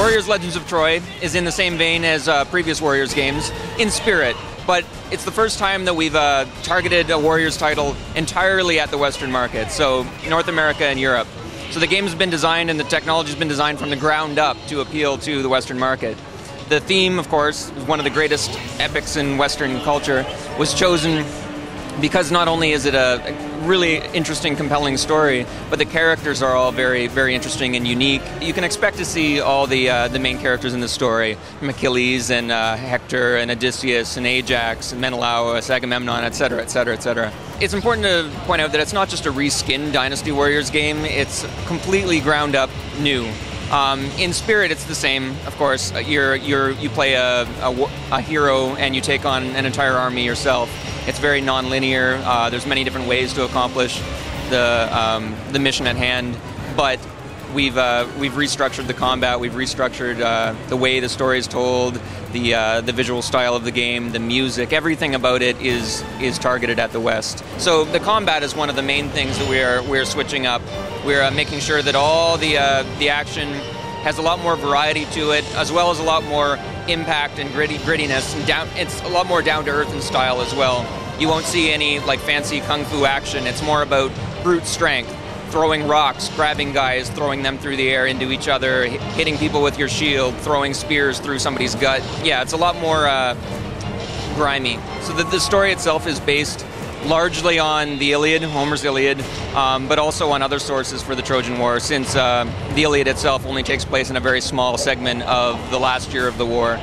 Warriors Legends of Troy is in the same vein as previous Warriors games in spirit, but it's the first time that we've targeted a Warriors title entirely at the Western market, so North America and Europe. So the game's been designed and the technology's been designed from the ground up to appeal to the Western market. The theme, of course, one of the greatest epics in Western culture, was chosen because not only is it a really interesting, compelling story, but the characters are all very, very interesting and unique. You can expect to see all the main characters in the story, from Achilles and Hector and Odysseus and Ajax and Menelaus, Agamemnon, etc., etc., etc. It's important to point out that it's not just a reskinned Dynasty Warriors game, it's completely ground up new. In spirit, it's the same, of course. You play a hero and you take on an entire army yourself. It's very non-linear. There's many different ways to accomplish the mission at hand, but we've restructured the combat. We've restructured the way the story is told, the visual style of the game, the music. Everything about it is targeted at the West. So the combat is one of the main things that we're switching up. We're making sure that all the action has a lot more variety to it, as well as a lot more impact and grittiness. And it's a lot more down to earth in style as well. You won't see any like fancy kung fu action. It's more about brute strength, throwing rocks, grabbing guys, throwing them through the air into each other, hitting people with your shield, throwing spears through somebody's gut. Yeah, it's a lot more grimy. So the story itself is based largely on the Iliad, Homer's Iliad, but also on other sources for the Trojan War, since the Iliad itself only takes place in a very small segment of the last year of the war.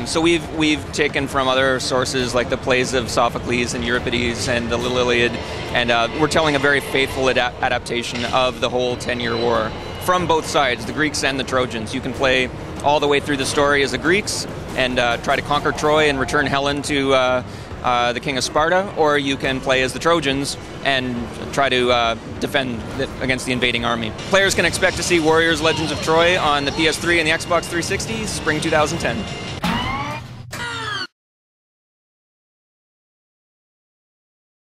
So we've taken from other sources like the plays of Sophocles and Euripides and the Little Iliad, and we're telling a very faithful adaptation of the whole 10-year war from both sides, the Greeks and the Trojans. You can play all the way through the story as the Greeks and try to conquer Troy and return Helen to the king of Sparta, or you can play as the Trojans and try to defend against the invading army. Players can expect to see Warriors Legends of Troy on the PS3 and the Xbox 360 spring 2010.